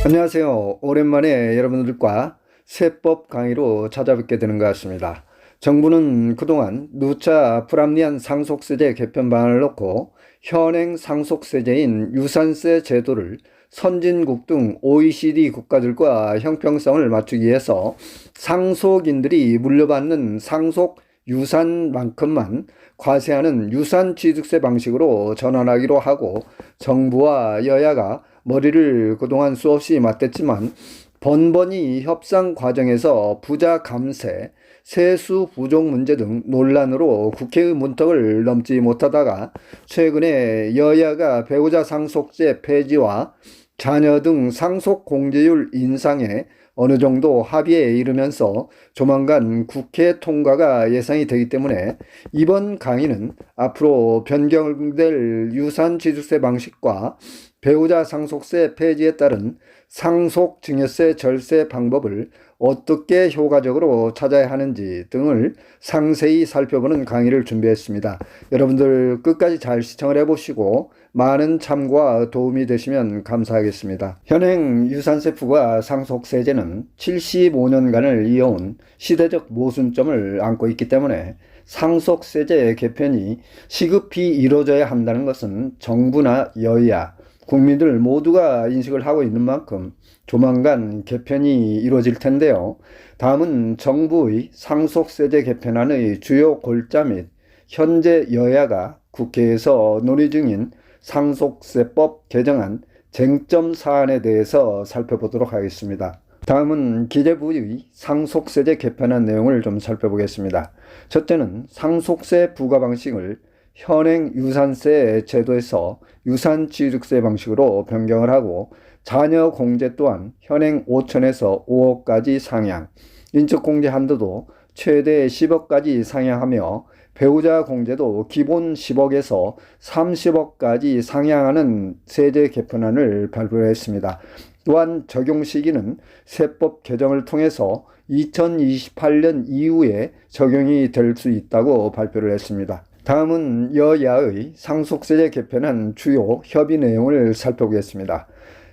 안녕하세요. 오랜만에 여러분들과 세법 강의로 찾아뵙게 되는 것 같습니다. 정부는 그동안 누차 불합리한 상속세제 개편 방안을 놓고 현행 상속세제인 유산세 제도를 선진국 등 OECD 국가들과 형평성을 맞추기 위해서 상속인들이 물려받는 상속 유산만큼만 과세하는 유산취득세 방식으로 전환하기로 하고, 정부와 여야가 머리를 그동안 수없이 맞댔지만 번번이 협상 과정에서 부자 감세, 세수 부족 문제 등 논란으로 국회의 문턱을 넘지 못하다가 최근에 여야가 배우자 상속세 폐지와 자녀 등 상속 공제율 인상에 어느 정도 합의에 이르면서 조만간 국회 통과가 예상이 되기 때문에 이번 강의는 앞으로 변경될 유산취득세 방식과 배우자 상속세 폐지에 따른 상속증여세 절세 방법을 어떻게 효과적으로 찾아야 하는지 등을 상세히 살펴보는 강의를 준비했습니다. 여러분들 끝까지 잘 시청을 해보시고 많은 참고와 도움이 되시면 감사하겠습니다. 현행 유산세부과 상속세제는 75년간을 이어온 시대적 모순점을 안고 있기 때문에 상속세제 개편이 시급히 이루어져야 한다는 것은 정부나 여야, 국민들 모두가 인식을 하고 있는 만큼 조만간 개편이 이루어질 텐데요. 다음은 정부의 상속세제 개편안의 주요 골자 및 현재 여야가 국회에서 논의 중인 상속세법 개정안 쟁점 사안에 대해서 살펴보도록 하겠습니다. 다음은 기재부의 상속세제 개편안 내용을 좀 살펴보겠습니다. 첫째는 상속세 부과 방식을 현행 유산세 제도에서 유산취득세 방식으로 변경을 하고, 자녀 공제 또한 현행 5천에서 5억까지 상향, 인적공제 한도도 최대 10억까지 상향하며 배우자 공제도 기본 10억에서 30억까지 상향하는 세제 개편안을 발표했습니다. 또한 적용 시기는 세법 개정을 통해서 2028년 이후에 적용이 될 수 있다고 발표를 했습니다. 다음은 여야의 상속세제 개편안 주요 협의 내용을 살펴보겠습니다.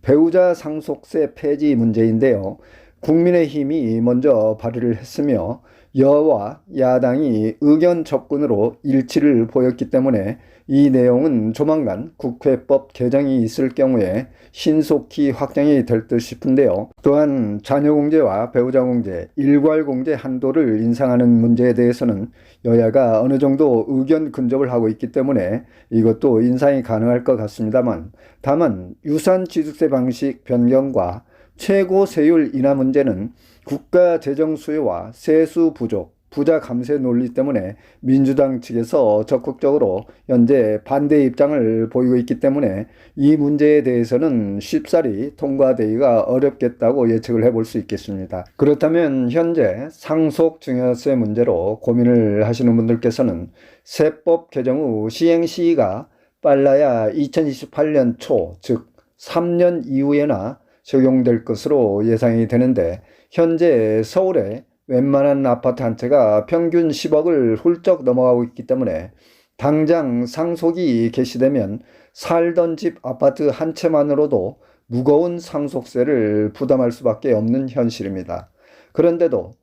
배우자 상속세 폐지 문제인데요. 국민의힘이 먼저 발의를 했으며 여와 야당이 의견 접근으로 일치를 보였기 때문에 이 내용은 조만간 국회법 개정이 있을 경우에 신속히 확정이 될 듯 싶은데요. 또한 자녀공제와 배우자공제, 일괄공제 한도를 인상하는 문제에 대해서는 여야가 어느 정도 의견 근접을 하고 있기 때문에 이것도 인상이 가능할 것 같습니다만, 다만 유산취득세 방식 변경과 최고세율 인하 문제는 국가 재정 수요와 세수 부족, 부자 감세 논리 때문에 민주당 측에서 적극적으로 현재 반대 입장을 보이고 있기 때문에 이 문제에 대해서는 쉽사리 통과되기가 어렵겠다고 예측을 해볼 수 있겠습니다. 그렇다면 현재 상속증여세 문제로 고민을 하시는 분들께서는 세법 개정 후 시행 시기가 빨라야 2028년 초, 즉 3년 이후에나 적용될 것으로 예상이 되는데, 현재 서울에 웬만한 아파트 한 채가 평균 10억을 훌쩍 넘어가고 있기 때문에 당장 상속이 개시되면 살던 집 아파트 한 채만으로도 무거운 상속세를 부담할 수밖에 없는 현실입니다. 그런데도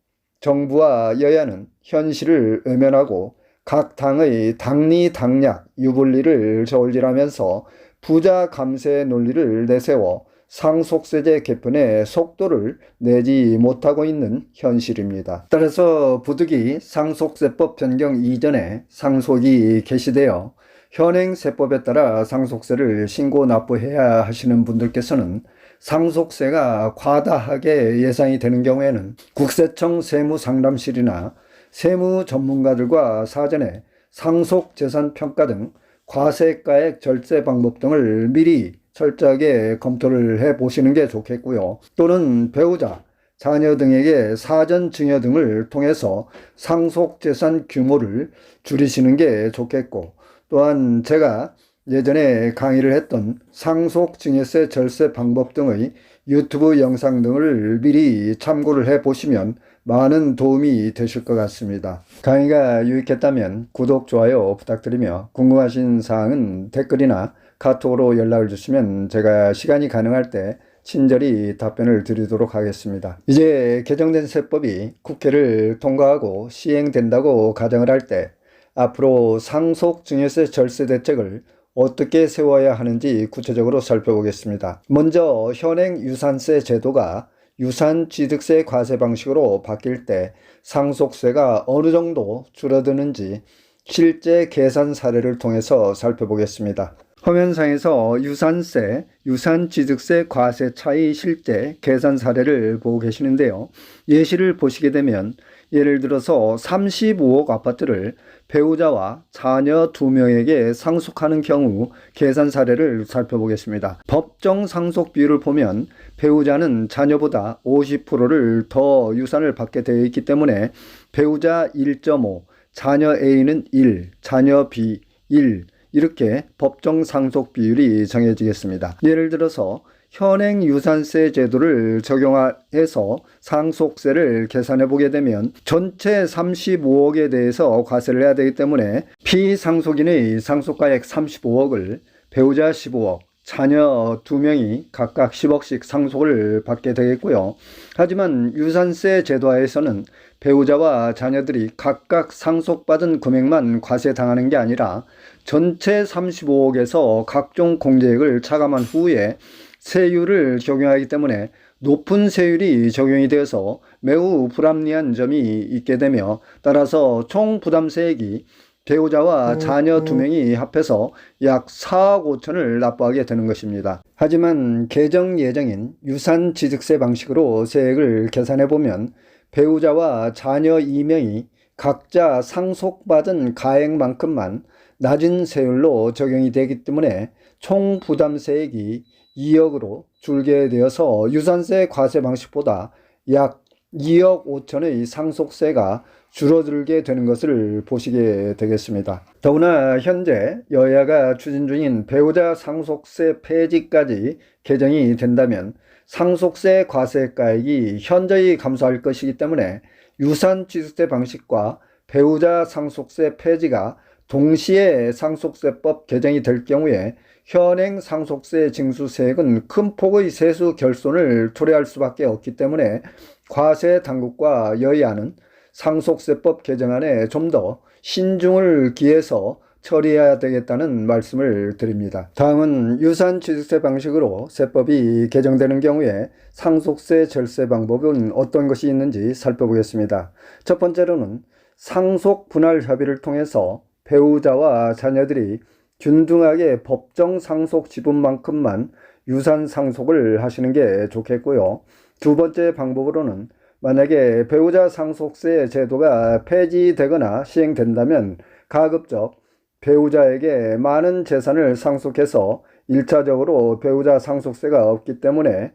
정부와 여야는 현실을 외면하고 각 당의 당리당략 유불리를 저울질하면서 부자 감세 논리를 내세워 상속세제 개편의 속도를 내지 못하고 있는 현실입니다. 따라서 부득이 상속세법 변경 이전에 상속이 개시되어 현행 세법에 따라 상속세를 신고 납부해야 하시는 분들께서는 상속세가 과다하게 예상이 되는 경우에는 국세청 세무상담실이나 세무 전문가들과 사전에 상속재산평가 등 과세가액 절세 방법 등을 미리 철저하게 검토를 해보시는 게 좋겠고요. 또는 배우자, 자녀 등에게 사전 증여 등을 통해서 상속재산 규모를 줄이시는 게 좋겠고, 또한 제가 예전에 강의를 했던 상속증여세 절세 방법 등의 유튜브 영상 등을 미리 참고를 해보시면 많은 도움이 되실 것 같습니다. 강의가 유익했다면 구독, 좋아요 부탁드리며 궁금하신 사항은 댓글이나 카톡으로 연락을 주시면 제가 시간이 가능할 때 친절히 답변을 드리도록 하겠습니다. 이제 개정된 세법이 국회를 통과하고 시행된다고 가정을 할 때 앞으로 상속증여세 절세 대책을 어떻게 세워야 하는지 구체적으로 살펴보겠습니다. 먼저 현행 유산세 제도가 유산취득세 과세 방식으로 바뀔 때 상속세가 어느 정도 줄어드는지 실제 계산 사례를 통해서 살펴보겠습니다. 화면상에서 유산세, 유산취득세 과세 차이 실제 계산 사례를 보고 계시는데요. 예시를 보시게 되면 예를 들어서 35억 아파트를 배우자와 자녀 2명에게 상속하는 경우 계산 사례를 살펴보겠습니다. 법정 상속 비율을 보면 배우자는 자녀보다 50%를 더 유산을 받게 되어 있기 때문에 배우자 1.5, 자녀 A는 1, 자녀 B 1 이렇게 법정 상속 비율이 정해지겠습니다. 예를 들어서 현행 유산세 제도를 적용해서 상속세를 계산해 보게 되면 전체 35억에 대해서 과세를 해야 되기 때문에 피상속인의 상속가액 35억을 배우자 15억, 자녀 2명이 각각 10억씩 상속을 받게 되겠고요. 하지만 유산세 제도하에서는 배우자와 자녀들이 각각 상속받은 금액만 과세당하는 게 아니라 전체 35억에서 각종 공제액을 차감한 후에 세율을 적용하기 때문에 높은 세율이 적용이 되어서 매우 불합리한 점이 있게 되며 따라서 총 부담세액이 배우자와 자녀 2명이 합해서 약 4억 5천을 납부하게 되는 것입니다. 하지만 개정 예정인 유산취득세 방식으로 세액을 계산해 보면 배우자와 자녀 2명이 각자 상속받은 가액만큼만 낮은 세율로 적용이 되기 때문에 총 부담세액이 2억으로 줄게 되어서 유산세 과세 방식보다 약 2억 5천의 상속세가 줄어들게 되는 것을 보시게 되겠습니다. 더구나 현재 여야가 추진 중인 배우자 상속세 폐지까지 개정이 된다면 상속세 과세가액이 현저히 감소할 것이기 때문에 유산취득세 방식과 배우자 상속세 폐지가 동시에 상속세법 개정이 될 경우에 현행 상속세 징수세액은 큰 폭의 세수 결손을 초래할 수밖에 없기 때문에 과세 당국과 여야는 상속세법 개정안에 좀 더 신중을 기해서 처리해야 되겠다는 말씀을 드립니다. 다음은 유산취득세 방식으로 세법이 개정되는 경우에 상속세 절세 방법은 어떤 것이 있는지 살펴보겠습니다. 첫 번째로는 상속 분할 협의를 통해서 배우자와 자녀들이 균등하게 법정 상속 지분만큼만 유산 상속을 하시는 게 좋겠고요. 두 번째 방법으로는 만약에 배우자 상속세 제도가 폐지되거나 시행된다면 가급적 배우자에게 많은 재산을 상속해서 1차적으로 배우자 상속세가 없기 때문에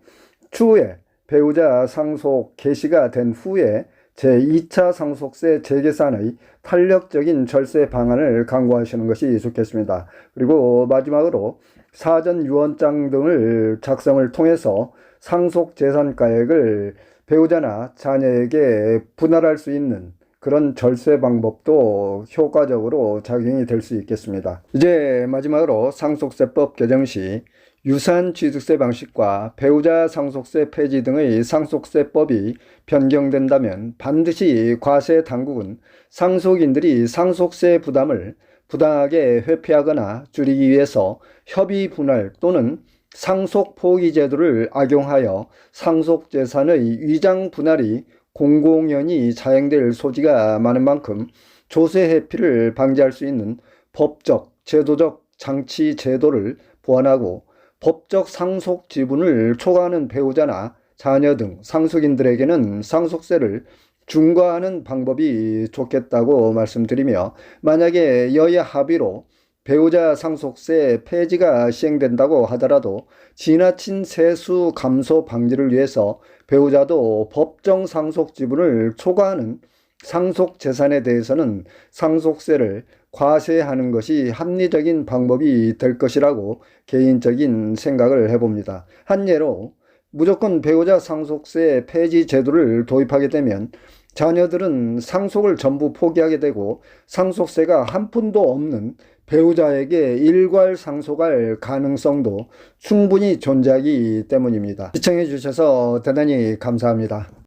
추후에 배우자 상속 개시가 된 후에 제2차 상속세 재계산의 탄력적인 절세 방안을 강구하시는 것이 좋겠습니다. 그리고 마지막으로 사전 유언장 등을 작성을 통해서 상속 재산가액을 배우자나 자녀에게 분할할 수 있는 그런 절세 방법도 효과적으로 작용이 될 수 있겠습니다. 이제 마지막으로 상속세법 개정 시 유산취득세 방식과 배우자 상속세 폐지 등의 상속세법이 변경된다면 반드시 과세 당국은 상속인들이 상속세 부담을 부당하게 회피하거나 줄이기 위해서 협의 분할 또는 상속 포기 제도를 악용하여 상속재산의 위장 분할이 공공연히 자행될 소지가 많은 만큼 조세 회피를 방지할 수 있는 법적, 제도적 장치 제도를 보완하고 법적 상속 지분을 초과하는 배우자나 자녀 등 상속인들에게는 상속세를 중과하는 방법이 좋겠다고 말씀드리며 만약에 여야 합의로 배우자 상속세 폐지가 시행된다고 하더라도 지나친 세수 감소 방지를 위해서 배우자도 법정 상속 지분을 초과하는 상속 재산에 대해서는 상속세를 과세하는 것이 합리적인 방법이 될 것이라고 개인적인 생각을 해봅니다. 한 예로 무조건 배우자 상속세 폐지 제도를 도입하게 되면 자녀들은 상속을 전부 포기하게 되고 상속세가 한 푼도 없는 배우자에게 일괄 상속할 가능성도 충분히 존재하기 때문입니다. 시청해 주셔서 대단히 감사합니다.